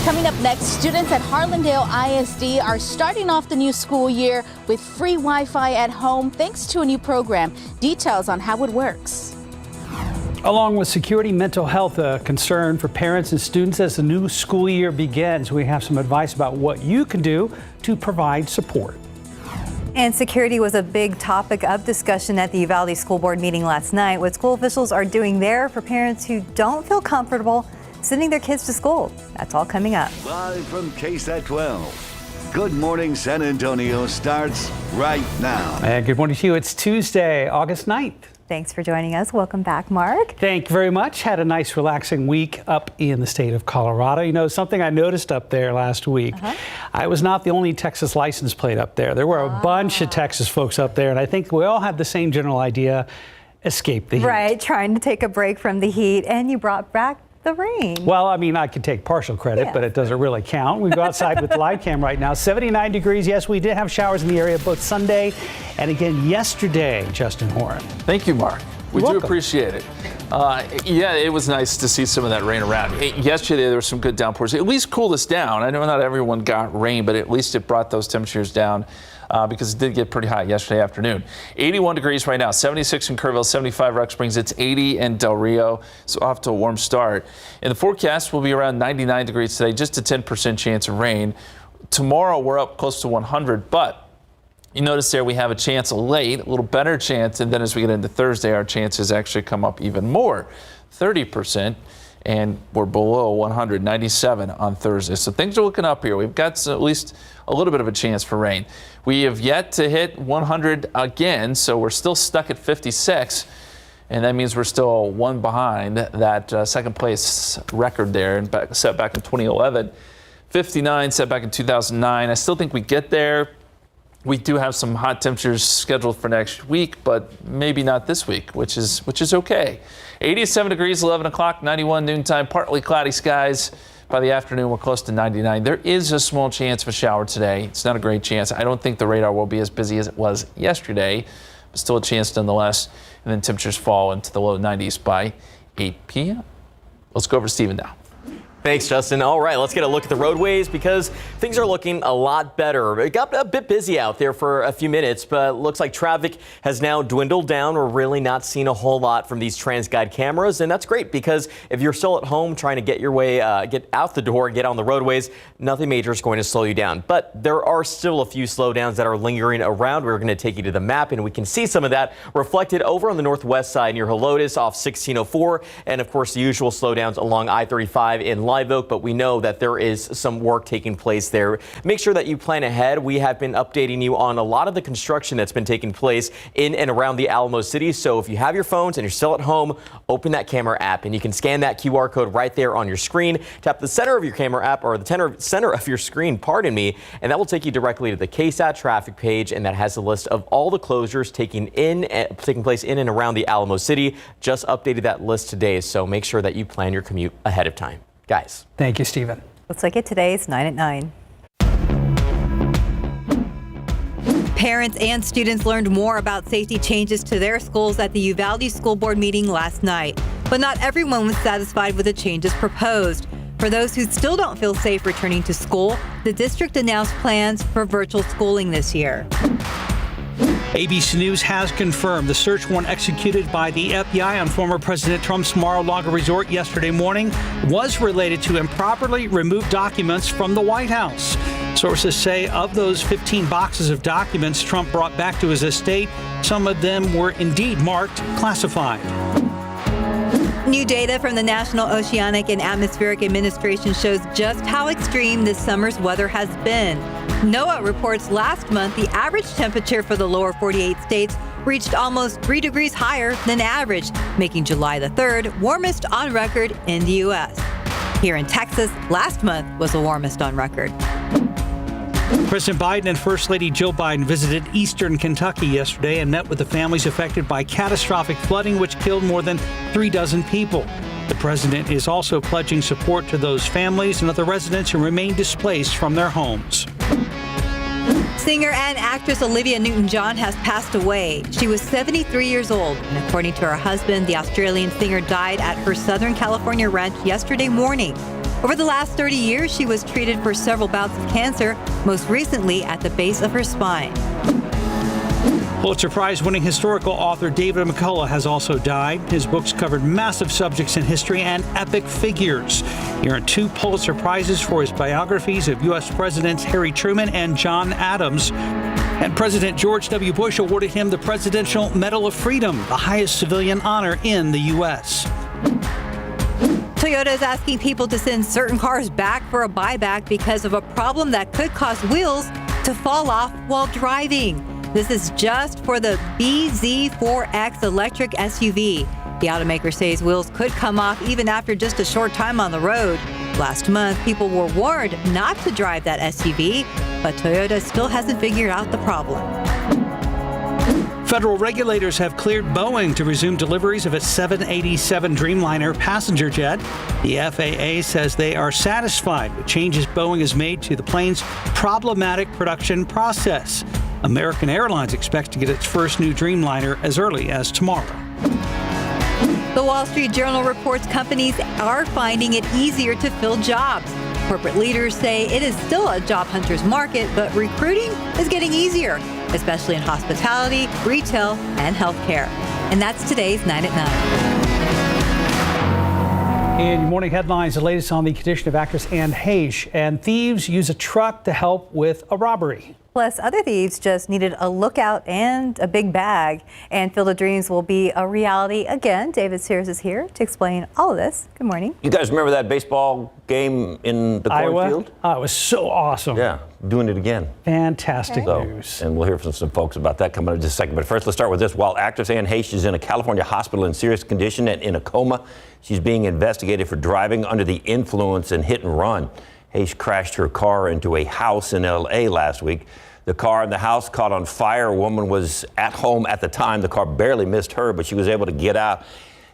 Coming up next, students at Harlandale ISD are starting off the new school year with free Wi-Fi at home thanks to a new program. Details on how it works. Along with security, mental health a concern for parents and students as the new school year begins. We have some advice about what you can do to provide support. And security was a big topic of discussion at the Uvalde School Board meeting last night. What school officials are doing there for parents who don't feel comfortable sending their kids to school. That's all coming up. Live from KSAT 12. Good Morning San Antonio starts right now. And good morning to you. It's Tuesday, August 9th. Thanks for joining us. Welcome back, Mark. Thank you very much. Had a nice relaxing week up in the state of Colorado. You know, something I noticed up there last week, I was not the only Texas license plate up there. There were a bunch of Texas folks up there, and I think we all had the same general idea, escape the heat. Right, trying to take a break from the heat, and you brought back the rain. Well, I mean, I could take partial credit, but it doesn't really count. We go outside with the live cam right now. 79 degrees. Yes, we did have showers in the area both Sunday and again yesterday, Justin Horan. Thank you, Mark. We do appreciate it. Yeah, it was nice to see some of that rain around. Yesterday, there were some good downpours. At least cooled us down. I know not everyone got rain, but at least it brought those temperatures down because it did get pretty hot yesterday afternoon. 81 degrees right now, 76 in Kerrville, 75 Rock Springs. It's 80 in Del Rio, so off to a warm start. And the forecast will be around 99 degrees today, just a 10% chance of rain. Tomorrow, we're up close to 100, but you notice there we have a chance late, a little better chance, and then as we get into Thursday, our chances actually come up even more, 30%, and we're below 100, 97 on Thursday. So things are looking up here. We've got at least a little bit of a chance for rain. We have yet to hit 100 again, so we're still stuck at 56, and that means we're still one behind that second place record there and set back in 2011. 59 set back in 2009. I still think we get there. We do have some hot temperatures scheduled for next week, but maybe not this week, which is okay. 87 degrees, 11 o'clock, 91 noontime, partly cloudy skies. By the afternoon, we're close to 99. There is a small chance of a shower today. It's not a great chance. I don't think the radar will be as busy as it was yesterday, but still a chance nonetheless. And then temperatures fall into the low 90s by 8 p.m. Let's go over to Stephen now. Thanks, Justin. All right, let's get a look at the roadways because things are looking a lot better. It got a bit busy out there for a few minutes, but it looks like traffic has now dwindled down. We're really not seeing a whole lot from these TransGuide cameras, and that's great because if you're still at home trying to get your way, get out the door and get on the roadways, nothing major is going to slow you down. But there are still a few slowdowns that are lingering around. We're going to take you to the map, and we can see some of that reflected over on the northwest side near Helotes off 1604, and of course the usual slowdowns along I-35 in Live Oak, but we know that there is some work taking place there. Make sure that you plan ahead. We have been updating you on a lot of the construction that's been taking place in and around the Alamo City. So if you have your phones and you're still at home, open that camera app and you can scan that QR code right there on your screen. Tap the center of your camera app or the center of your screen, pardon me, and that will take you directly to the KSAT traffic page, and that has a list of all the closures taking place in and around the Alamo City. Just updated that list today, so make sure that you plan your commute ahead of time. Guys. Thank you, Stephen. Looks like it today. It's 9 at 9. Parents and students learned more about safety changes to their schools at the Uvalde School Board meeting last night. But not everyone was satisfied with the changes proposed. For those who still don't feel safe returning to school, the district announced plans for virtual schooling this year. ABC News has confirmed the search warrant executed by the FBI on former President Trump's Mar-a-Lago resort yesterday morning was related to improperly removed documents from the White House. Sources say of those 15 boxes of documents Trump brought back to his estate, some of them were indeed marked classified. New data from the National Oceanic and Atmospheric Administration shows just how extreme this summer's weather has been. NOAA reports last month the average temperature for the lower 48 states reached almost 3 degrees higher than average, making July the 3rd warmest on record in the U.S. Here in Texas, last month was the warmest on record. President Biden and First Lady Jill Biden visited eastern Kentucky yesterday and met with the families affected by catastrophic flooding, which killed more than 36 people. The president is also pledging support to those families and other residents who remain displaced from their homes. Singer and actress Olivia Newton-John has passed away. She was 73 years old, and according to her husband, the Australian singer died at her Southern California ranch yesterday morning. Over the last 30 years, she was treated for several bouts of cancer, most recently at the base of her spine. Pulitzer Prize-winning historical author David McCullough has also died. His books covered massive subjects in history and epic figures. He earned 2 Pulitzer Prizes for his biographies of U.S. Presidents Harry Truman and John Adams. And President George W. Bush awarded him the Presidential Medal of Freedom, the highest civilian honor in the U.S. Toyota is asking people to send certain cars back for a buyback because of a problem that could cause wheels to fall off while driving. This is just for the BZ4X electric SUV. The automaker says wheels could come off even after just a short time on the road. Last month, people were warned not to drive that SUV, but Toyota still hasn't figured out the problem. Federal regulators have cleared Boeing to resume deliveries of its 787 Dreamliner passenger jet. The FAA says they are satisfied with changes Boeing has made to the plane's problematic production process. American Airlines expects to get its first new Dreamliner as early as tomorrow. The Wall Street Journal reports companies are finding it easier to fill jobs. Corporate leaders say it is still a job hunter's market, but recruiting is getting easier, especially in hospitality, retail, and healthcare. And that's today's 9 at 9. In your morning headlines, the latest on the condition of actress Anne Heche. And thieves use a truck to help with a robbery. Plus, other thieves just needed a lookout and a big bag. And Field of Dreams will be a reality again. David Sears is here to explain all of this. Good morning. You guys remember that baseball game in the cornfield? Oh, it was so awesome. Yeah, doing it again. Fantastic news. And we'll hear from some folks about that coming up in just a second. But first, let's start with this. While actress Anne Heche is in a California hospital in serious condition and in a coma, she's being investigated for driving under the influence and hit and run. Heche crashed her car into a house in L.A. last week. The car and the house caught on fire. A woman was at home at the time. The car barely missed her, but she was able to get out,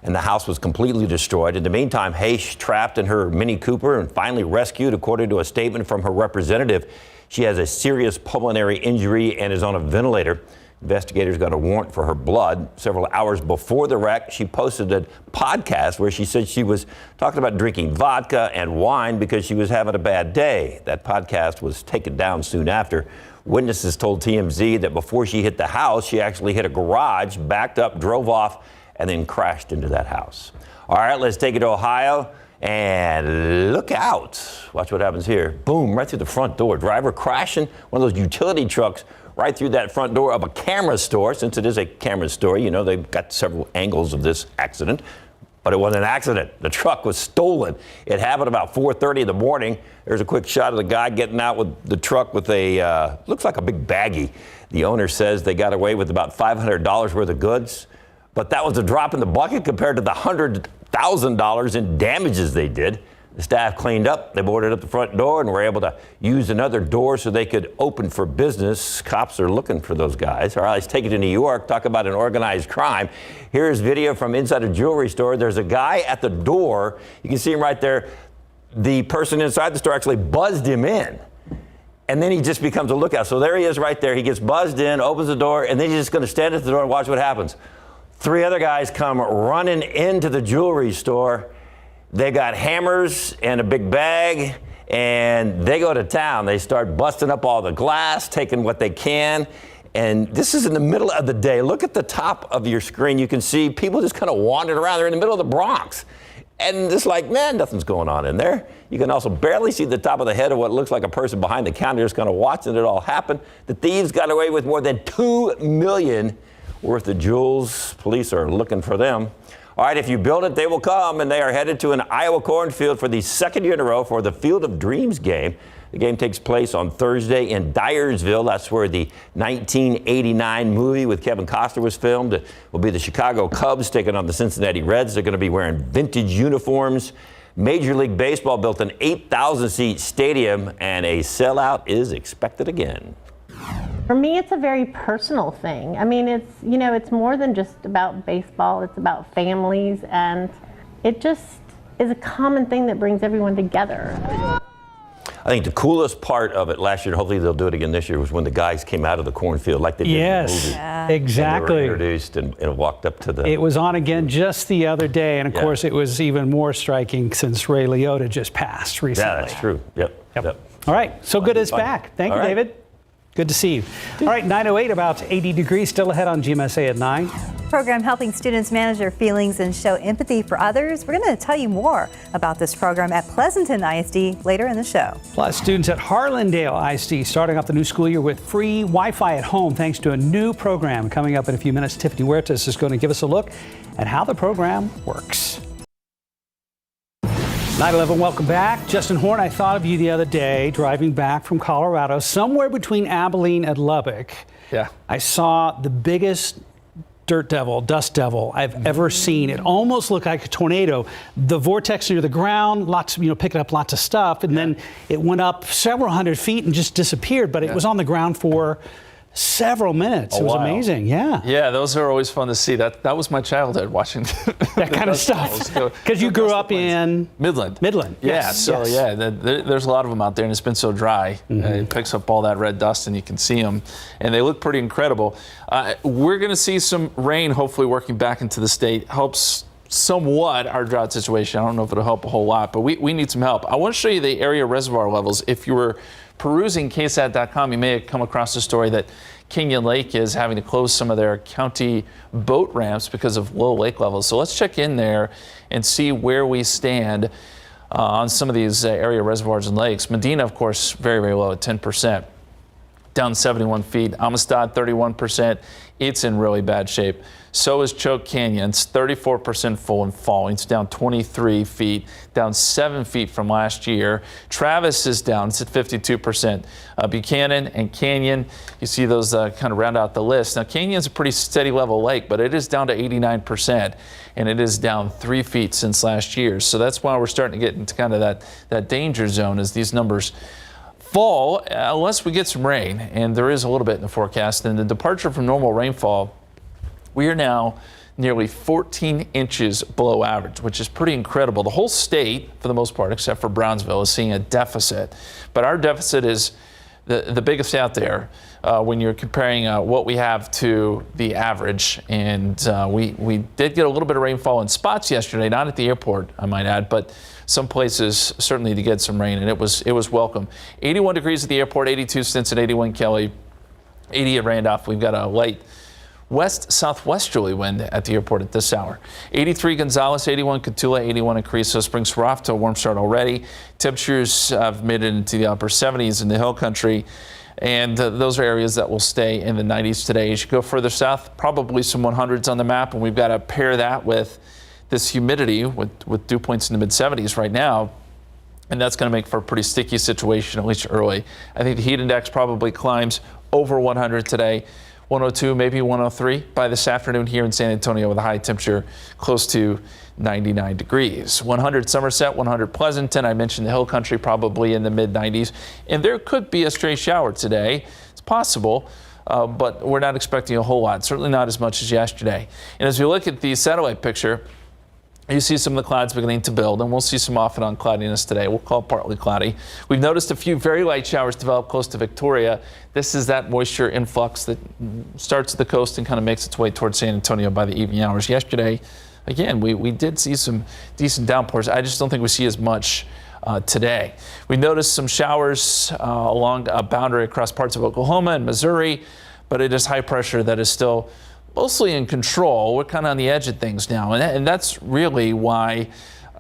and the house was completely destroyed. In the meantime, Heche trapped in her Mini Cooper and finally rescued, according to a statement from her representative. She has a serious pulmonary injury and is on a ventilator. Investigators got a warrant for her blood. Several hours before the wreck, she posted a podcast where she said she was talking about drinking vodka and wine because she was having a bad day. That podcast was taken down soon after. Witnesses told TMZ that before she hit the house, she actually hit a garage, backed up, drove off, and then crashed into that house. All right, let's take it to Ohio. And look out. Watch what happens here. Boom, right through the front door. Driver crashing one of those utility trucks right through that front door of a camera store. Since it is a camera store, you know, they've got several angles of this accident. But it wasn't an accident. The truck was stolen. It happened about 4:30 in the morning. There's a quick shot of the guy getting out with the truck with a, looks like a big baggie. The owner says they got away with about $500 worth of goods. But that was a drop in the bucket compared to the $100,000 in damages they did. The staff cleaned up. They boarded up the front door and were able to use another door so they could open for business. Cops are looking for those guys. All right, let's take it to New York. Talk about an organized crime. Here's video from inside a jewelry store. There's a guy at the door. You can see him right there. The person inside the store actually buzzed him in. And then he just becomes a lookout. So there he is right there. He gets buzzed in, opens the door, and then he's just going to stand at the door and watch what happens. 3 other guys come running into the jewelry store. They got hammers and a big bag, and they go to town. They start busting up all the glass, taking what they can. And this is in the middle of the day. Look at the top of your screen. You can see people just kind of wandering around. They're in the middle of the Bronx. And it's like, man, nothing's going on in there. You can also barely see the top of the head of what looks like a person behind the counter just kind of watching it all happen. The thieves got away with more than $2 million worth of jewels. Police are looking for them. All right, if you build it, they will come, and they are headed to an Iowa cornfield for the second year in a row for the Field of Dreams game. The game takes place on Thursday in Dyersville. That's where the 1989 movie with Kevin Costner was filmed. It will be the Chicago Cubs taking on the Cincinnati Reds. They're going to be wearing vintage uniforms. Major League Baseball built an 8,000-seat stadium, and a sellout is expected again. For me, it's a very personal thing. I mean, it's, you know, it's more than just about baseball. It's about families, and it just is a common thing that brings everyone together. I think the coolest part of it last year, and hopefully they'll do it again this year, was when the guys came out of the cornfield like they did in the movie. Yes, exactly. And they were introduced and walked up to the... It was on again just the other day, and of course it was even more striking since Ray Liotta just passed recently. Yeah, that's true. Yep. All right, So Good is back. Thank you, David. Good to see you. All right, 9:08, about 80 degrees, still ahead on GMSA at 9. Program helping students manage their feelings and show empathy for others. We're going to tell you more about this program at Pleasanton ISD later in the show. Plus, students at Harlandale ISD starting off the new school year with free Wi-Fi at home thanks to a new program. Coming up in a few minutes, Tiffany Huertas is going to give us a look at how the program works. 9/11, welcome back. Justin Horn, I thought of you the other day driving back from Colorado, somewhere between Abilene and Lubbock. Yeah. I saw the biggest dust devil I've ever seen. It almost looked like a tornado. The vortex near the ground, picking up lots of stuff, and then it went up several hundred feet and just disappeared, but it was on the ground for several minutes. It was amazing. Yeah, those are always fun to see. That was my childhood, watching that kind of stuff. Because you grew up in Midland. Yes. There's a lot of them out there, and it's been so dry. It picks up all that red dust, and you can see them, and they look pretty incredible. We're going to see some rain, hopefully working back into the state. Helps somewhat our drought situation. I don't know if it'll help a whole lot, but we need some help. I want to show you the area reservoir levels. If you were perusing KSAT.com, you may have come across the story that Canyon Lake is having to close some of their county boat ramps because of low lake levels. So let's check in there and see where we stand on some of these area reservoirs and lakes. Medina, of course, very, very low at 10%, down 71 feet. Amistad, 31%. It's in really bad shape. So is Choke Canyon. It's 34% full and falling. It's down 23 feet, down 7 feet from last year. Travis is down. It's at 52%. Buchanan and Canyon, you see those kind of round out the list. Now, Canyon's a pretty steady level lake, but it is down to 89%, and it is down 3 feet since last year. So that's why we're starting to get into kind of that danger zone as these numbers fall, unless we get some rain, and there is a little bit in the forecast. And the departure from normal rainfall, we are now nearly 14 inches below average, which is pretty incredible. The whole state, for the most part, except for Brownsville, is seeing a deficit. But our deficit is the biggest out there when you're comparing what we have to the average. And we did get a little bit of rainfall in spots yesterday, not at the airport, I might add, but some places certainly to get some rain, and it was welcome. 81 degrees at the airport, 82 Stinson, 81 Kelly, 80 at Randolph. We've got a light west-southwesterly wind at the airport at this hour. 83 Gonzales, 81 Cotulla, 81 in Carrizo Springs. We're off to a warm start already. Temperatures have made it into the upper 70s in the hill country, and those are areas that will stay in the 90s today. As you go further south, probably some 100s on the map, and we've got to pair that with this humidity with dew points in the mid-70s right now, and that's going to make for a pretty sticky situation, at least early. I think the heat index probably climbs over 100 today. 102, maybe 103 by this afternoon here in San Antonio with a high temperature close to 99 degrees. 100 Somerset, 100 Pleasanton. I mentioned the hill country probably in the mid-90s. And there could be a stray shower today. It's possible, but we're not expecting a whole lot, certainly not as much as yesterday. And as we look at the satellite picture, you see some of the clouds beginning to build, and we'll see some off and on cloudiness today. We'll call it partly cloudy. We've noticed a few very light showers develop close to Victoria. This is that moisture influx that starts at the coast and kind of makes its way towards San Antonio by the evening hours. Yesterday, again, we did see some decent downpours. I just don't think we see as much today. We noticed some showers along a boundary across parts of Oklahoma and Missouri, but it is high pressure that is still mostly in control. We're kind of on the edge of things now, and that's really why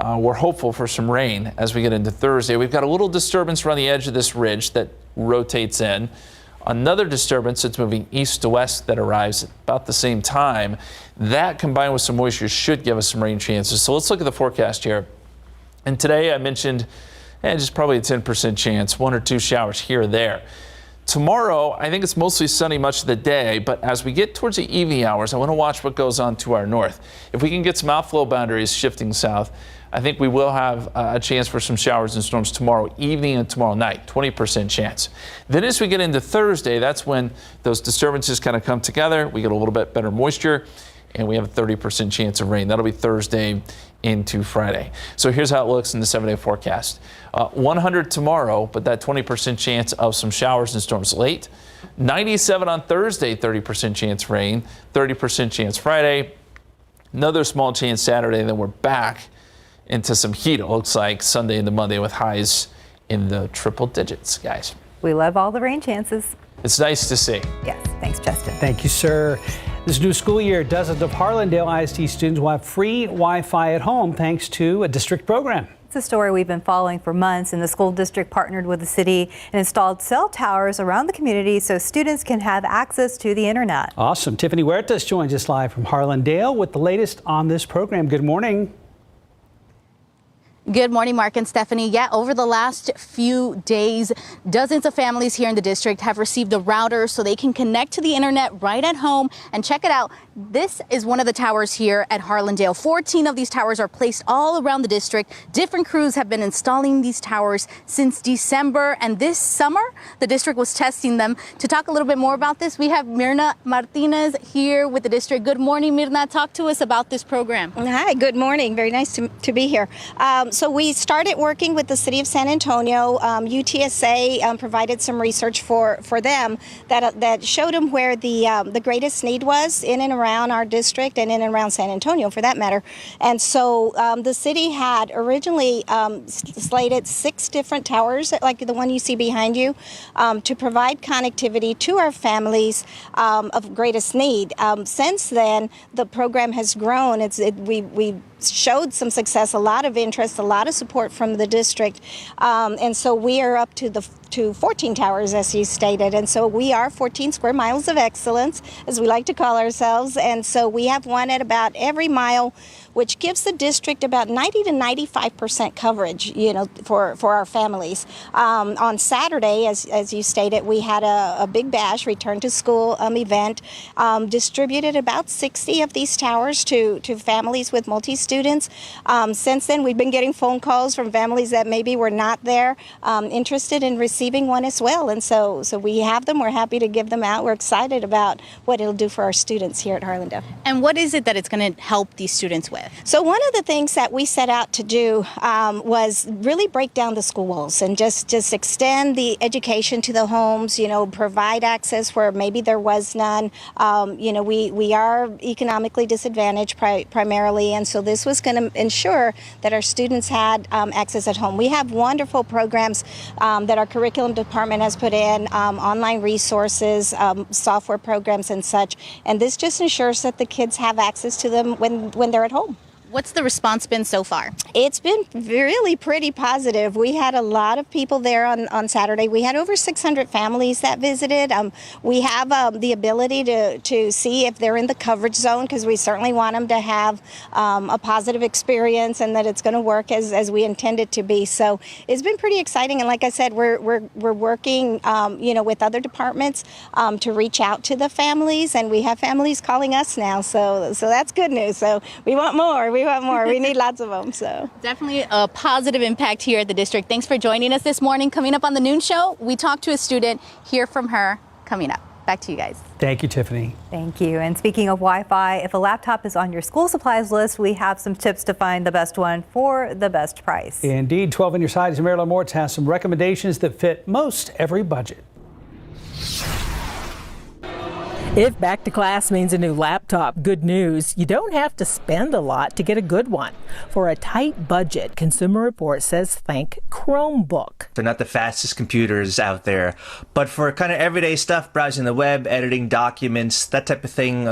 we're hopeful for some rain as we get into Thursday. We've got a little disturbance around the edge of this ridge that rotates in. Another disturbance that's moving east to west that arrives at about the same time. That combined with some moisture should give us some rain chances. So let's look at the forecast here. And today I mentioned just probably a 10% chance, 1 or 2 showers here or there. Tomorrow, I think it's mostly sunny much of the day, but as we get towards the evening hours, I want to watch what goes on to our north. If we can get some outflow boundaries shifting south, I think we will have a chance for some showers and storms tomorrow evening and tomorrow night, 20% chance. Then as we get into Thursday, that's when those disturbances kind of come together. We get a little bit better moisture, and we have a 30% chance of rain. That'll be Thursday into Friday. So here's how it looks in the 7-day forecast. 100 tomorrow, but that 20% chance of some showers and storms late. 97 on Thursday, 30% chance rain, 30% chance Friday, another small chance Saturday, and then we're back into some heat, it looks like, Sunday into Monday with highs in the triple digits, guys. We love all the rain chances. It's nice to see. Yes, thanks, Justin. Thank you, sir. This new school year, dozens of Harlandale ISD students will have free Wi-Fi at home thanks to a district program. It's a story we've been following for months, and the school district partnered with the city and installed cell towers around the community so students can have access to the internet. Awesome. Tiffany Huertas joins us live from Harlandale with the latest on this program. Good morning. Good morning, Mark and Stephanie. Yeah, over the last few days, dozens of families here in the district have received a router so they can connect to the internet right at home. And check it out. This is one of the towers here at Harlandale. 14 of these towers are placed all around the district. Different crews have been installing these towers since December. And this summer, the district was testing them. To talk a little bit more about this, we have Mirna Martinez here with the district. Good morning, Mirna. Talk to us about this program. Hi, good morning. Very nice to be here. So we started working with the city of San Antonio. UTSA provided some research for them that showed them where the greatest need was in and around our district and in and around San Antonio, for that matter. And so the city had originally slated 6 different towers, like the one you see behind you, to provide connectivity to our families of greatest need. Since then, the program has grown. We showed some success, a lot of interest, a lot of support from the district, and so we are up to 14 towers, as you stated, and so we are 14 square miles of excellence, as we like to call ourselves, and so we have one at about every mile, which gives the district about 90 to 95% coverage, for our families. On Saturday, as you stated, we had a big bash, return to school event, distributed about 60 of these towers to families with multi-students. Since then, we've been getting phone calls from families that maybe were not there, interested in receiving one as well. And so we have them. We're happy to give them out. We're excited about what it'll do for our students here at Harlandale. And what is it that it's going to help these students with? So one of the things that we set out to do was really break down the school walls and just extend the education to the homes, provide access where maybe there was none. We are economically disadvantaged primarily, and so this was going to ensure that our students had access at home. We have wonderful programs that our curriculum department has put in, online resources, software programs and such, and this just ensures that the kids have access to them when they're at home. What's the response been so far? It's been really pretty positive. We had a lot of people there on Saturday. We had over 600 families that visited. We have the ability to see if they're in the coverage zone, because we certainly want them to have a positive experience and that it's going to work as we intend it to be. So it's been pretty exciting. And like I said, we're working with other departments to reach out to the families, and we have families calling us now. So that's good news. So we want more. We need lots of them. So definitely a positive impact here at the district. Thanks for joining us this morning. Coming up on the noon show, we talked to a student. Hear from her coming up. Back to you guys. Thank you, Tiffany. Thank you. And speaking of Wi-Fi, if a laptop is on your school supplies list, we have some tips to find the best one for the best price. Indeed. 12 on your side. Marilyn Moritz has some recommendations that fit most every budget. If back to class means a new laptop, good news. You don't have to spend a lot to get a good one. For a tight budget, Consumer Reports says thank Chromebook. They're not the fastest computers out there, but for kind of everyday stuff, browsing the web, editing documents, that type of thing,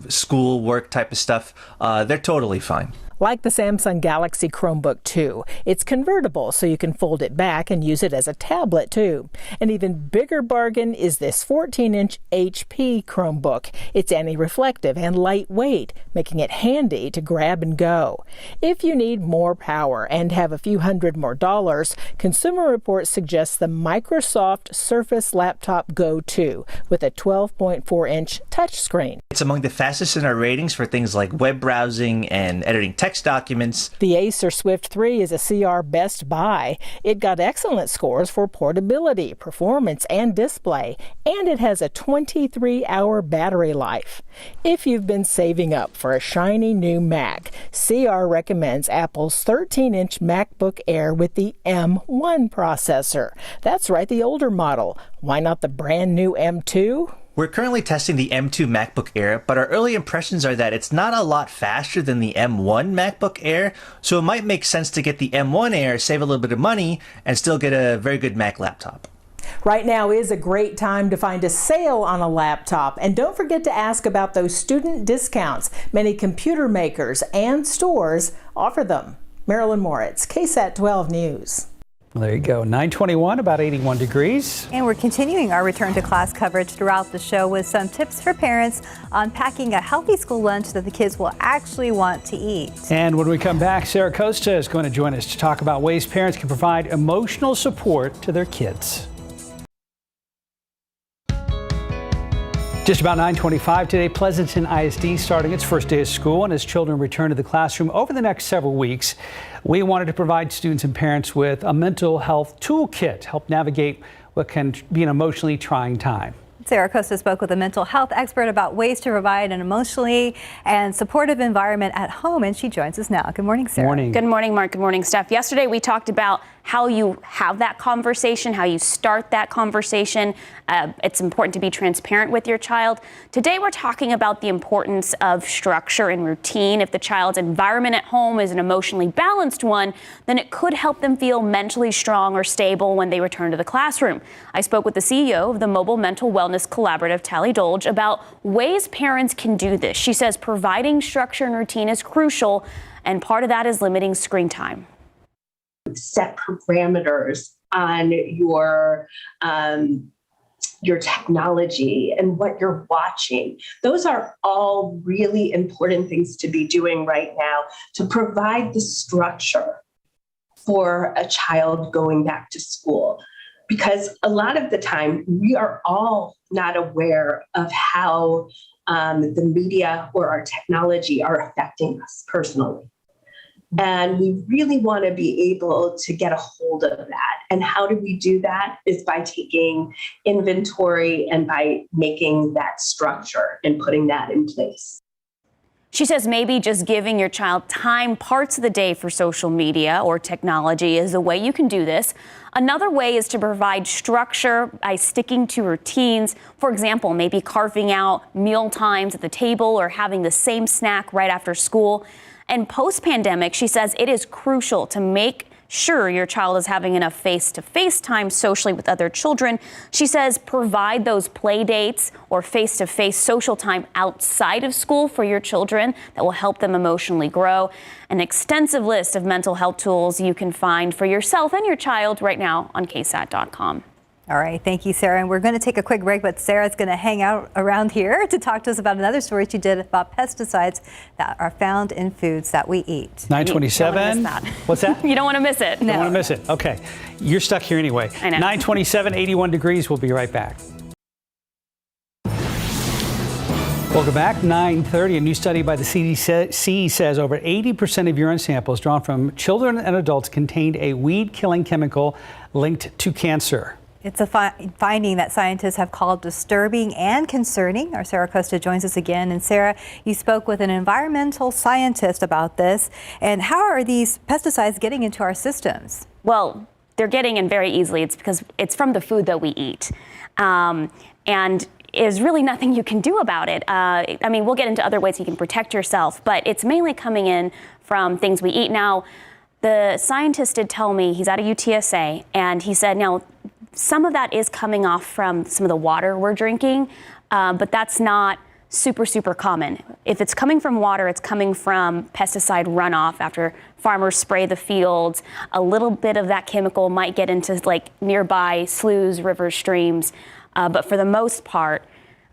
school work type of stuff, they're totally fine. Like the Samsung Galaxy Chromebook 2. It's convertible, so you can fold it back and use it as a tablet, too. An even bigger bargain is this 14-inch HP Chromebook. It's anti-reflective and lightweight, making it handy to grab and go. If you need more power and have a few $100 more, Consumer Reports suggests the Microsoft Surface Laptop Go 2 with a 12.4-inch touchscreen. It's among the fastest in our ratings for things like web browsing and editing text text documents. The Acer Swift 3 is a CR Best Buy. It got excellent scores for portability, performance, and display, and it has a 23-hour battery life. If you've been saving up for a shiny new Mac, CR recommends Apple's 13-inch MacBook Air with the M1 processor. That's right, the older model. Why not the brand new M2? We're currently testing the M2 MacBook Air, but our early impressions are that it's not a lot faster than the M1 MacBook Air, so it might make sense to get the M1 Air, save a little bit of money, and still get a very good Mac laptop. Right now is a great time to find a sale on a laptop. And don't forget to ask about those student discounts. Many computer makers and stores offer them. Marilyn Moritz, KSAT 12 News. Well, there you go. 921, about 81 degrees. And we're continuing our return to class coverage throughout the show with some tips for parents on packing a healthy school lunch that the kids will actually want to eat. And when we come back, Sarah Costa is going to join us to talk about ways parents can provide emotional support to their kids. Just about 9:25 today, Pleasanton ISD starting its first day of school, and as children return to the classroom over the next several weeks, we wanted to provide students and parents with a mental health toolkit to help navigate what can be an emotionally trying time. Sarah Costa spoke with a mental health expert about ways to provide an emotionally and supportive environment at home, and she joins us now. Good morning, Sarah. Morning. Good morning, Mark. Good morning, Steph. Yesterday, we talked about how you have that conversation, how you start that conversation. It's important to be transparent with your child. Today, we're talking about the importance of structure and routine. If the child's environment at home is an emotionally balanced one, then it could help them feel mentally strong or stable when they return to the classroom. I spoke with the CEO of the Mobile Mental Wellness Collaborative, Tally Dolge, about ways parents can do this. She says providing structure and routine is crucial, and part of that is limiting screen time. Set parameters on your technology and what you're watching. Those are all really important things to be doing right now to provide the structure for a child going back to school. Because a lot of the time, we are all not aware of how the media or our technology are affecting us personally. And we really want to be able to get a hold of that. And how do we do that? Is by taking inventory and by making that structure and putting that in place. She says maybe just giving your child time parts of the day for social media or technology is a way you can do this. Another way is to provide structure by sticking to routines. For example, maybe carving out meal times at the table or having the same snack right after school. And post-pandemic, she says it is crucial to make sure your child is having enough face-to-face time socially with other children. She says provide those play dates or face-to-face social time outside of school for your children that will help them emotionally grow. An extensive list of mental health tools you can find for yourself and your child right now on KSAT.com. All right. Thank you, Sarah. And we're going to take a quick break, but Sarah's going to hang out around here to talk to us about another story she did about pesticides that are found in foods that we eat. 927. What's that? You don't want to miss it. You don't want to miss it. Okay. You're stuck here anyway. I know. 927, 81 degrees. We'll be right back. Welcome back. 9:30. A new study by the CDC says over 80% of urine samples drawn from children and adults contained a weed-killing chemical linked to cancer. It's a finding that scientists have called disturbing and concerning. Our Sarah Costa joins us again. And Sarah, you spoke with an environmental scientist about this. And how are these pesticides getting into our systems? Well, they're getting in very easily. It's because it's from the food that we eat. And there's really nothing you can do about it. I mean, we'll get into other ways you can protect yourself, but it's mainly coming in from things we eat. Now, the scientist did tell me, he's out of UTSA, and he said, now, some of that is coming off from some of the water we're drinking, but that's not super common. If it's coming from water, it's coming from pesticide runoff after farmers spray the fields. A little bit of that chemical might get into like nearby sloughs, rivers, streams, but for the most part,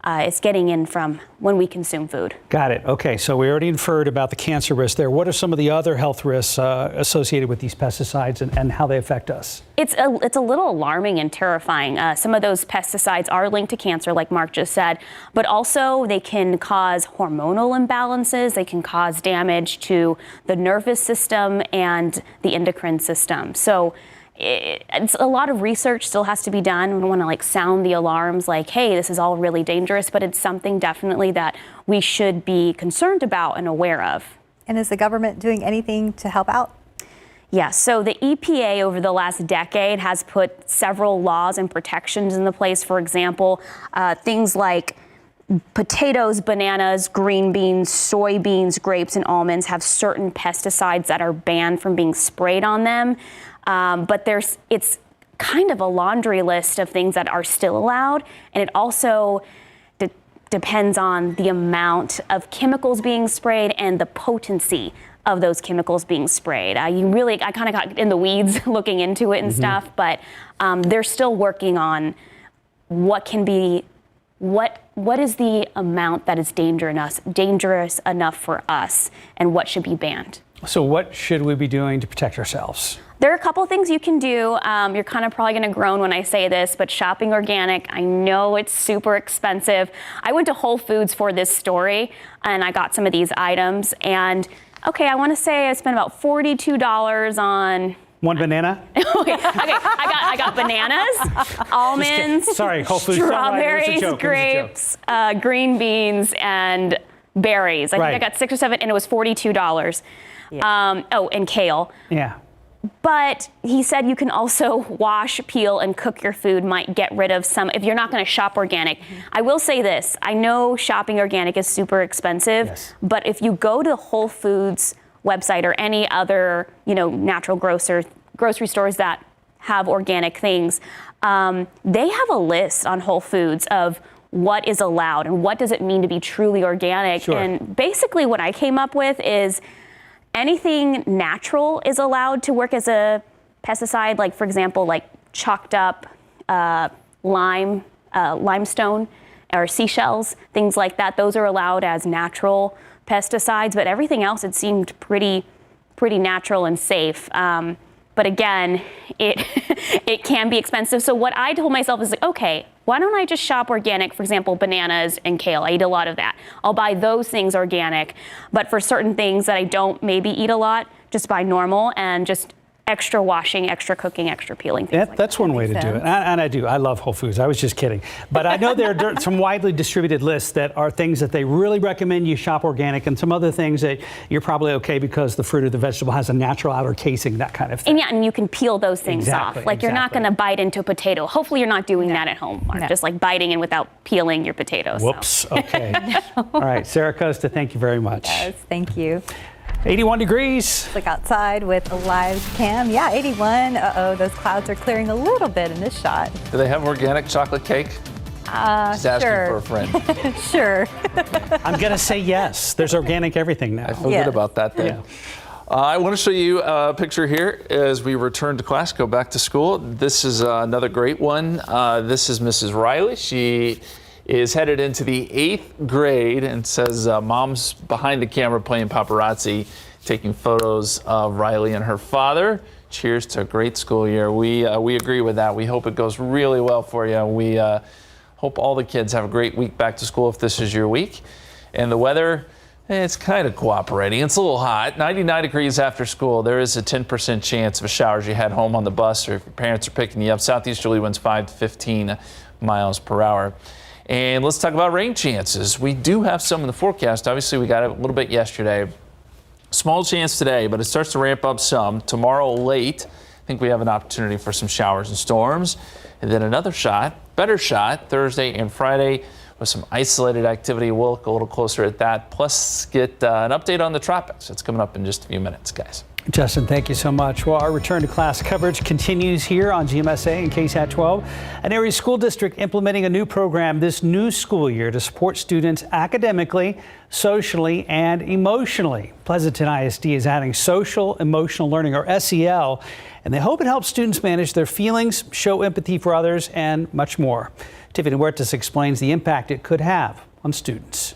it's getting in from when we consume food. Got it. Okay, so we already inferred about the cancer risk there. What are some of the other health risks associated with these pesticides and how they affect us? It's a little alarming and terrifying. Some of those pesticides are linked to cancer, like Mark just said, but also they can cause hormonal imbalances. They can cause damage to the nervous system and the endocrine system. So it's a lot of research still has to be done. We don't want to like sound the alarms like, hey, this is all really dangerous, but it's something definitely that we should be concerned about and aware of. And is the government doing anything to help out? Yes, so the EPA over the last decade has put several laws and protections into place. For example, things like potatoes, bananas, green beans, soybeans, grapes, and almonds have certain pesticides that are banned from being sprayed on them. But it's kind of a laundry list of things that are still allowed, and it also depends on the amount of chemicals being sprayed and the potency of those chemicals being sprayed. I kind of got in the weeds looking into it and stuff, but they're still working on what is the amount that is dangerous enough for us and what should be banned. So what should we be doing to protect ourselves? There are a couple things you can do. You're kind of probably going to groan when I say this, but shopping organic, I know it's super expensive. I went to Whole Foods for this story, and I got some of these items. And, okay, I want to say I spent about $42 on... One banana? okay, I got bananas, almonds, sorry, Whole Foods, strawberries, grapes, green beans, and berries. I think I got 6 or 7, and it was $42. Yeah. And kale. Yeah. But he said you can also wash, peel, and cook your food, might get rid of some, if you're not going to shop organic. I will say this, I know shopping organic is super expensive, but if you go to Whole Foods website or any other, natural grocery stores that have organic things, they have a list on Whole Foods of what is allowed and what does it mean to be truly organic. Sure. And basically what I came up with is anything natural is allowed to work as a pesticide, like for example, like chalked up limestone or seashells, things like that. Those are allowed as natural pesticides, but everything else, it seemed pretty natural and safe. But again, it can be expensive. So what I told myself is like, okay, why don't I just shop organic? For example, bananas and kale. I eat a lot of that. I'll buy those things organic. But for certain things that I don't maybe eat a lot, just buy normal and just extra washing, extra cooking, extra peeling. That's one way to do it. And I do. I love Whole Foods. I was just kidding. But I know there are some widely distributed lists that are things that they really recommend you shop organic, and some other things that you're probably okay because the fruit or the vegetable has a natural outer casing, that kind of thing. And you can peel those things off. Like you're not going to bite into a potato. Hopefully you're not doing that at home, Mark. Just like biting in without peeling your potatoes. Whoops. So. Okay. All right. Sarah Costa, thank you very much. Yes, thank you. 81 degrees. Look outside with a live cam. Yeah, 81. Those clouds are clearing a little bit in this shot. Do they have organic chocolate cake? Just asking for a friend. Sure. I'm going to say yes. There's organic everything now. I feel good about that thing. Yeah. I want to show you a picture here as we return to class, go back to school. This is another great one. This is Mrs. Riley. She is headed into the 8th grade and says mom's behind the camera playing paparazzi, taking photos of Riley and her father. Cheers to a great school year. We agree with that. We hope it goes really well for you. We hope all the kids have a great week back to school if this is your week. And the weather, it's kind of cooperating. It's a little hot. 99 degrees after school. There is a 10% chance of a shower as you head home on the bus or if your parents are picking you up. Southeasterly winds 5 to 15 miles per hour. And let's talk about rain chances. We do have some in the forecast. Obviously, we got a little bit yesterday. Small chance today, but it starts to ramp up some. Tomorrow late, I think we have an opportunity for some showers and storms. And then another shot, better shot, Thursday and Friday with some isolated activity. We'll look a little closer at that. Plus, get an update on the tropics. It's coming up in just a few minutes, guys. Justin, thank you so much. Well, our return to class coverage continues here on GMSA and KSAT 12. An area school district implementing a new program this new school year to support students academically, socially, and emotionally. Pleasanton ISD is adding social emotional learning, or SEL, and they hope it helps students manage their feelings, show empathy for others, and much more. Tiffany Huertas explains the impact it could have on students.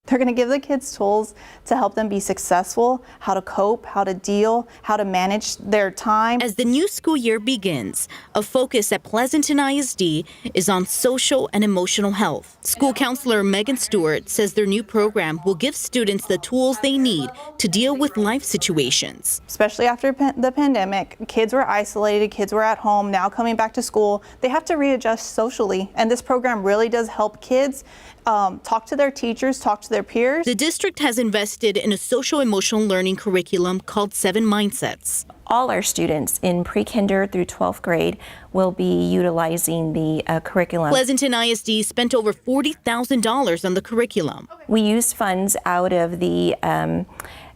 They're going to give the kids tools to help them be successful, how to cope, how to deal, how to manage their time. As the new school year begins, a focus at Pleasanton ISD is on social and emotional health. School counselor Megan Stewart says their new program will give students the tools they need to deal with life situations. Especially after the pandemic, kids were isolated, kids were at home, now coming back to school. They have to readjust socially, and this program really does help kids talk to their teachers, talk to their peers. The district has invested in a social-emotional learning curriculum called 7 Mindsets. All our students in pre-kinder through 12th grade will be utilizing the curriculum. Pleasanton ISD spent over $40,000 on the curriculum. We used funds out of the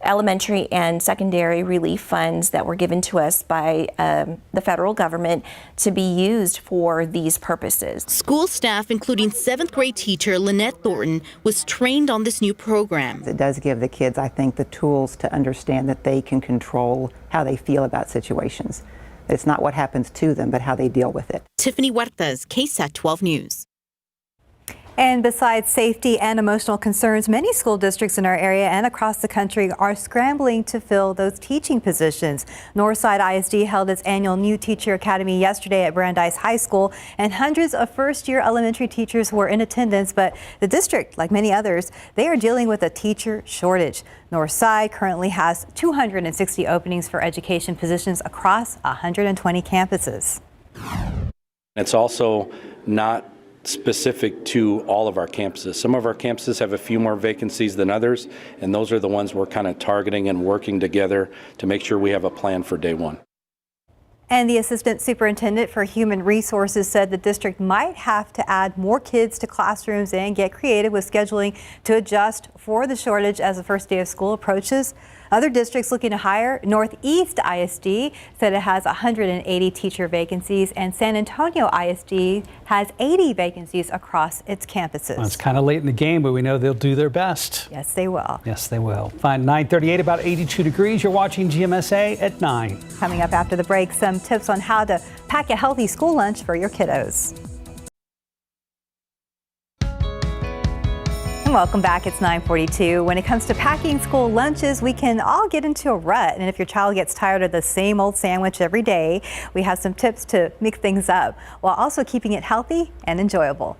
elementary and secondary relief funds that were given to us by the federal government to be used for these purposes. School staff, including 7th grade teacher Lynette Thornton, was trained on this new program. It does give the kids, I think, the tools to understand that they can control how they feel about situations. It's not what happens to them, but how they deal with it. Tiffany Huertas, KSAT 12 News. And besides safety and emotional concerns, many school districts in our area and across the country are scrambling to fill those teaching positions. Northside ISD held its annual New Teacher Academy yesterday at Brandeis High School, and hundreds of first-year elementary teachers were in attendance. But the district, like many others, they are dealing with a teacher shortage. Northside currently has 260 openings for education positions across 120 campuses. It's also not specific to all of our campuses. Some of our campuses have a few more vacancies than others, and those are the ones we're kind of targeting and working together to make sure we have a plan for day one. And the assistant superintendent for human resources said the district might have to add more kids to classrooms and get creative with scheduling to adjust for the shortage as the first day of school approaches. Other districts looking to hire, Northeast ISD said it has 180 teacher vacancies, and San Antonio ISD has 80 vacancies across its campuses. Well, it's kind of late in the game, but we know they'll do their best. Yes, they will. Yes, they will. Fine, 9:38, about 82 degrees. You're watching GMSA at 9. Coming up after the break, some tips on how to pack a healthy school lunch for your kiddos. Welcome back. It's 9:42. When it comes to packing school lunches, we can all get into a rut. And if your child gets tired of the same old sandwich every day, we have some tips to mix things up while also keeping it healthy and enjoyable.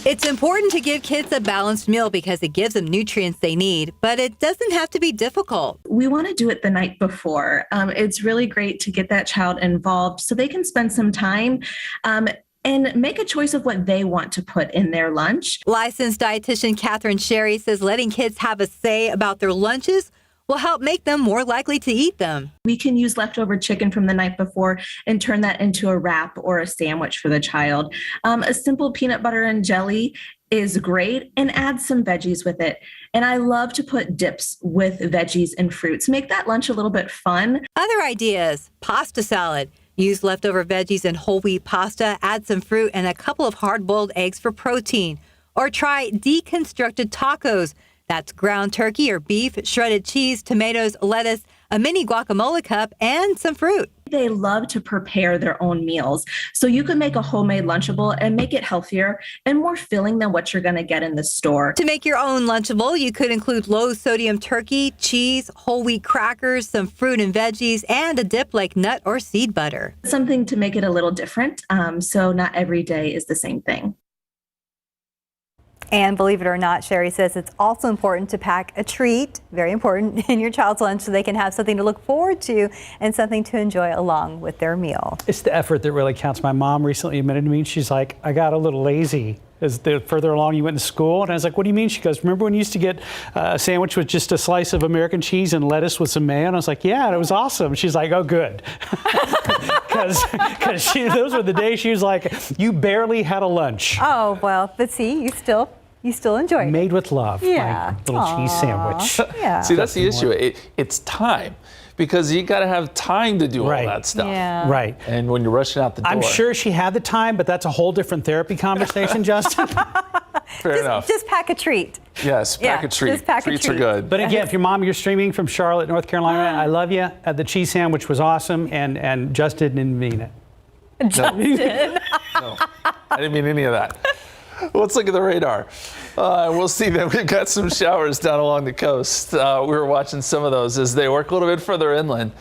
It's important to give kids a balanced meal because it gives them nutrients they need, but it doesn't have to be difficult. We want to do it the night before. It's really great to get that child involved so they can spend some time and make a choice of what they want to put in their lunch. Licensed dietitian Catherine Sherry says letting kids have a say about their lunches will help make them more likely to eat them. We can use leftover chicken from the night before and turn that into a wrap or a sandwich for the child. A simple peanut butter and jelly is great, and add some veggies with it. And I love to put dips with veggies and fruits. Make that lunch a little bit fun. Other ideas, pasta salad. Use leftover veggies and whole wheat pasta, add some fruit and a couple of hard-boiled eggs for protein. Or try Deconstructed Tacos. That's ground turkey or beef, shredded cheese, tomatoes, lettuce, a mini guacamole cup, and some fruit. They love to prepare their own meals. So you can make a homemade Lunchable and make it healthier and more filling than what you're going to get in the store. To make your own Lunchable, you could include low-sodium turkey, cheese, whole wheat crackers, some fruit and veggies, and a dip like nut or seed butter. Something to make it a little different, so not every day is the same thing. And believe it or not, Sherry says it's also important to pack a treat, very important, in your child's lunch so they can have something to look forward to and something to enjoy along with their meal. It's the effort that really counts. My mom recently admitted to me, she's like, I got a little lazy as the further along you went to school. And I was like, what do you mean? She goes, remember when you used to get a sandwich with just a slice of American cheese and lettuce with some mayo? And I was like, yeah, and it was awesome. She's like, oh, good. Because those were the days she was like, you barely had a lunch. Oh, well, but see, you still You still enjoy it. Made with love. Yeah. My little cheese sandwich. Yeah. See, that's the issue. It's time. Because you got to have time to do all Right. that stuff. Yeah. Right. And when you're rushing out the door. I'm sure she had the time, but that's a whole different therapy conversation, Justin. Fair enough. Just pack a treat. Yes, pack a treat. just pack a Treats are treat. good. But again, if your mom, you're streaming from Charlotte, North Carolina, I love you. The cheese sandwich was awesome, and Justin didn't mean it. Justin. No, I didn't mean any of that. Let's look at the radar. We'll see that we've got some showers down along the coast. We were watching some of those as they work a little bit further inland.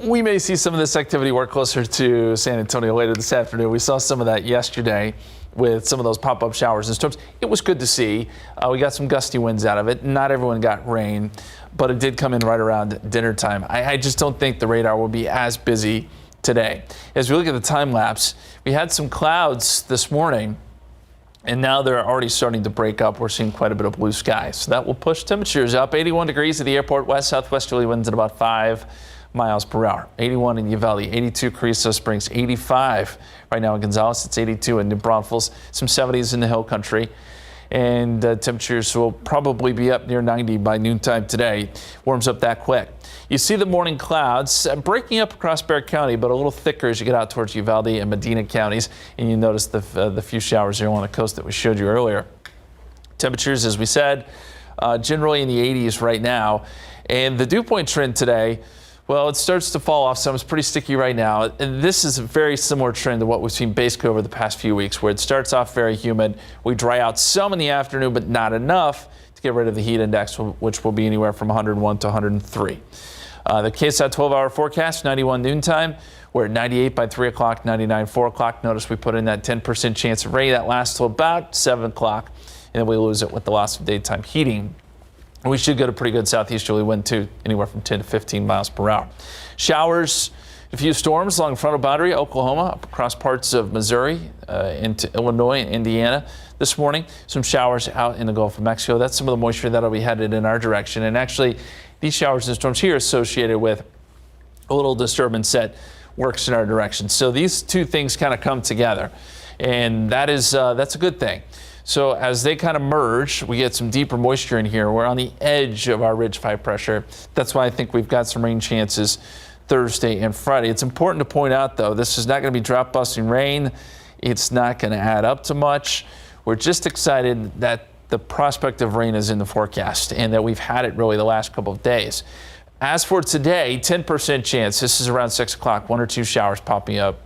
We may see some of this activity work closer to San Antonio later this afternoon. We saw some of that yesterday with some of those pop-up showers and storms. It was good to see. We got some gusty winds out of it. Not everyone got rain, but it did come in right around dinner time. I just don't think the radar will be as busy today. As we look at the time lapse, we had some clouds this morning, and now they're already starting to break up. We're seeing quite a bit of blue skies. So that will push temperatures up. 81 degrees at the airport, west-southwesterly winds at about 5 miles per hour. 81 in Uvalde, 82 Carrizo Springs, 85 right now in Gonzales. It's 82 in New Braunfels, some 70s in the hill country. And temperatures will probably be up near 90 by noontime today. Warms up that quick. You see the morning clouds breaking up across Bexar County, but a little thicker as you get out towards Uvalde and Medina counties. And you notice the few showers here on the coast that we showed you earlier. Temperatures, as we said, generally in the 80s right now. And the dew point trend today, well, it starts to fall off some. It's pretty sticky right now. And this is a very similar trend to what we've seen basically over the past few weeks, where it starts off very humid. We dry out some in the afternoon, but not enough to get rid of the heat index, which will be anywhere from 101 to 103. The KSAT 12-hour forecast, 91 noontime. We're at 98 by 3 o'clock, 99 4 o'clock. Notice we put in that 10% chance of rain. That lasts till about 7 o'clock, and then we lose it with the loss of daytime heating. We should get a pretty good southeasterly wind, too, anywhere from 10 to 15 miles per hour. Showers, a few storms along the frontal boundary, Oklahoma, up across parts of Missouri, into Illinois and Indiana this morning. Some showers out in the Gulf of Mexico. That's some of the moisture that'll be headed in our direction. And actually, these showers and storms here are associated with a little disturbance that works in our direction. So these two things kind of come together, and that's a good thing. So as they kind of merge, we get some deeper moisture in here. We're on the edge of our ridge 5 pressure. That's why I think we've got some rain chances Thursday and Friday. It's important to point out, though, this is not going to be drop busting rain. It's not going to add up to much. We're just excited that the prospect of rain is in the forecast and that we've had it really the last couple of days. As for today, 10% chance. This is around 6 o'clock, 1 or 2 showers popping up.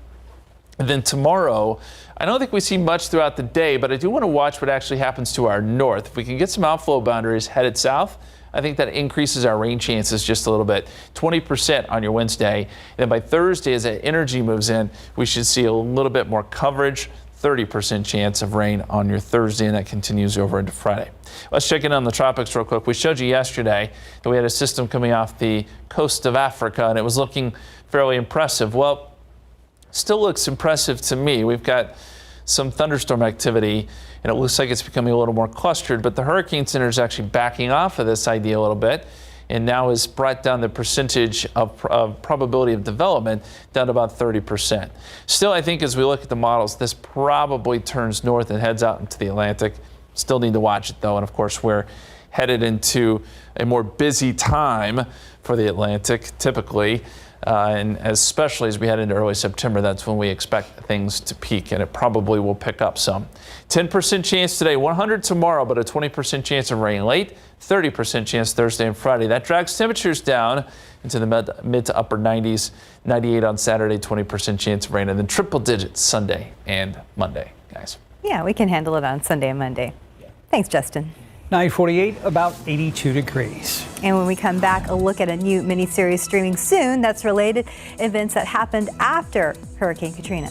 And then tomorrow, I don't think we see much throughout the day, but I do want to watch what actually happens to our north. If we can get some outflow boundaries headed south, I think that increases our rain chances just a little bit. 20% on your Wednesday. And then by Thursday, as that energy moves in, we should see a little bit more coverage. 30% chance of rain on your Thursday, and that continues over into Friday. Let's check in on the tropics real quick. We showed you yesterday that we had a system coming off the coast of Africa, and it was looking fairly impressive. Well, still looks impressive to me. We've got some thunderstorm activity, and it looks like it's becoming a little more clustered, but the Hurricane Center is actually backing off of this idea a little bit, and now has brought down the percentage of probability of development down to about 30%. Still, I think as we look at the models, this probably turns north and heads out into the Atlantic. Still need to watch it, though, and of course, we're headed into a more busy time for the Atlantic, typically. And especially as we head into early September, that's when we expect things to peak, and it probably will pick up some. 10% chance today, 100 tomorrow, but a 20% chance of rain late, 30% chance Thursday and Friday. That drags temperatures down into the mid to upper 90s, 98 on Saturday, 20% chance of rain, and then triple digits Sunday and Monday, guys. Yeah, we can handle it on Sunday and Monday. Thanks, Justin. 9:48, about 82 degrees. And when we come back, a look at a new miniseries streaming soon that's related events that happened after Hurricane Katrina.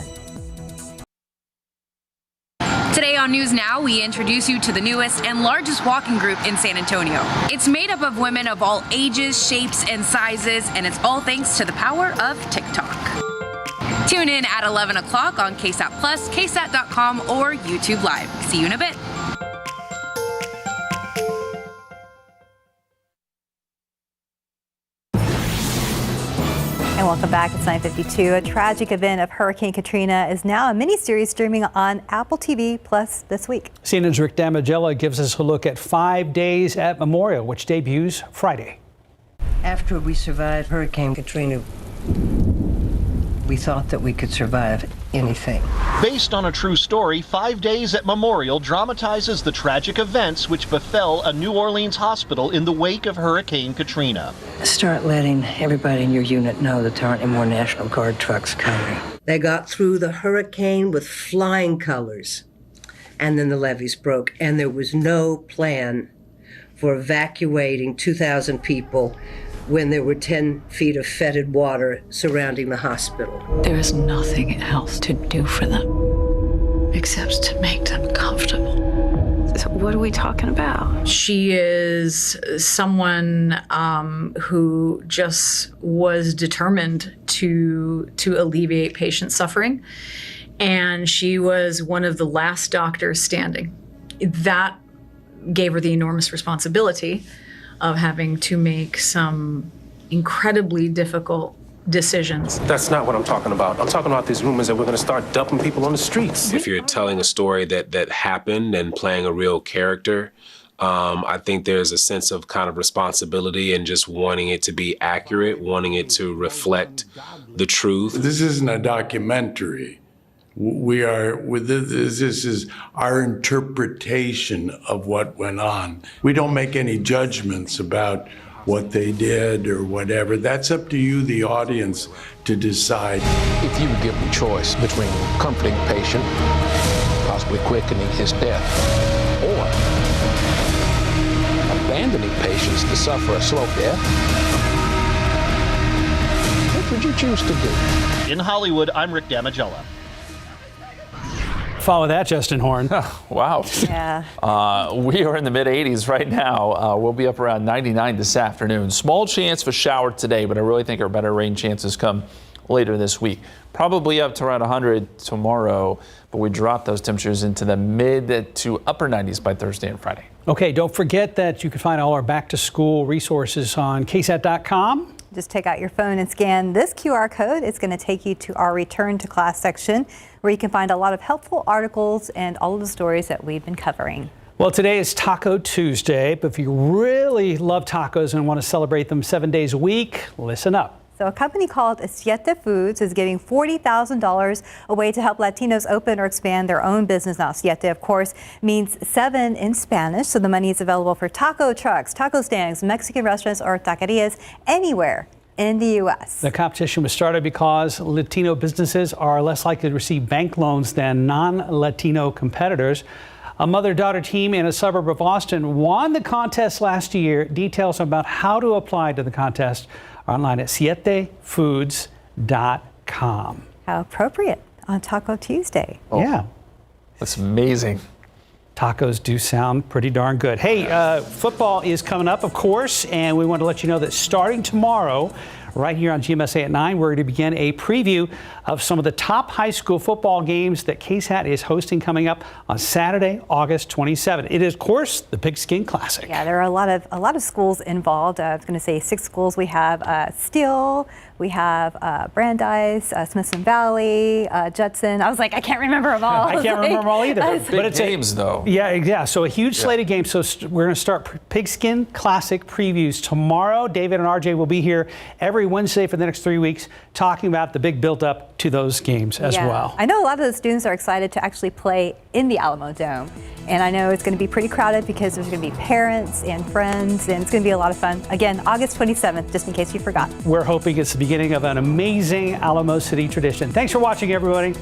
Today on News Now, we introduce you to the newest and largest walking group in San Antonio. It's made up of women of all ages, shapes, and sizes, and it's all thanks to the power of TikTok. Tune in at 11 o'clock on KSAT Plus, KSAT.com, or YouTube Live. See you in a bit. And Welcome back. It's 9:52. A tragic event of Hurricane Katrina is now a miniseries streaming on Apple TV Plus this week. CNN's Rick Damigella gives us a look at 5 Days at Memorial, which debuts Friday. After we survived Hurricane Katrina, we thought that we could survive anything. Based on a true story, 5 Days at Memorial dramatizes the tragic events which befell a New Orleans hospital in the wake of Hurricane Katrina. Start letting everybody in your unit know that there aren't any more National Guard trucks coming. They got through the hurricane with flying colors, and then the levees broke, and there was no plan for evacuating 2,000 people when there were 10 feet of fetid water surrounding the hospital. There is nothing else to do for them except to make them comfortable. So what are we talking about? She is someone who just was determined to alleviate patient suffering, and she was one of the last doctors standing. That gave her the enormous responsibility of having to make some incredibly difficult decisions. That's not what I'm talking about. I'm talking about these rumors that we're going to start dumping people on the streets. If you're telling a story that happened and playing a real character, I think there's a sense of kind of responsibility and just wanting it to be accurate, wanting it to reflect the truth. This isn't a documentary. This is our interpretation of what went on. We don't make any judgments about what they did or whatever. That's up to you, the audience, to decide. If you were given a choice between comforting a patient, possibly quickening his death, or abandoning patients to suffer a slow death, what would you choose to do? In Hollywood, I'm Rick Damigella. Follow that, Justin Horn. Wow. Yeah. We are in the mid-80s right now. We'll be up around 99 this afternoon. Small chance of a shower today, but I really think our better rain chances come later this week. Probably up to around 100 tomorrow, but we drop those temperatures into the mid to upper 90s by Thursday and Friday. Okay, don't forget that you can find all our back-to-school resources on KSAT.com. Just take out your phone and scan this QR code. It's going to take you to our Return to Class section, where you can find a lot of helpful articles and all of the stories that we've been covering. Well, today is Taco Tuesday, but if you really love tacos and want to celebrate them 7 days a week, listen up. So a company called Siete Foods is giving $40,000 away to help Latinos open or expand their own business. Now, Siete, of course, means 7 in Spanish, so the money is available for taco trucks, taco stands, Mexican restaurants, or taquerias anywhere in the U.S. The competition was started because Latino businesses are less likely to receive bank loans than non-Latino competitors. A mother-daughter team in a suburb of Austin won the contest last year. Details about how to apply to the contest are online at sietefoods.com. How appropriate on Taco Tuesday. Oh, yeah. That's amazing. Tacos do sound pretty darn good. Hey, football is coming up, of course, and we want to let you know that starting tomorrow, right here on GMSA at 9, we're going to begin a preview of some of the top high school football games that KSAT is hosting coming up on Saturday, August 27th. It is, of course, the Pigskin Classic. Yeah, there are a lot of schools involved. I was going to say 6 schools. We have Steele, we have Brandeis, Smithson Valley, Judson. I was like, I can't remember them all. I can't remember them all either. But it's games, though. Yeah. So a huge slate of games. So we're going to start Pigskin Classic previews tomorrow. David and RJ will be here every Wednesday for the next 3 weeks talking about the big build-up to those games as well. I know a lot of the students are excited to actually play in the Alamo Dome. And I know it's going to be pretty crowded because there's going to be parents and friends, and it's going to be a lot of fun. Again, August 27th, just in case you forgot. We're hoping it's the beginning of an amazing Alamo City tradition. Thanks for watching, everybody.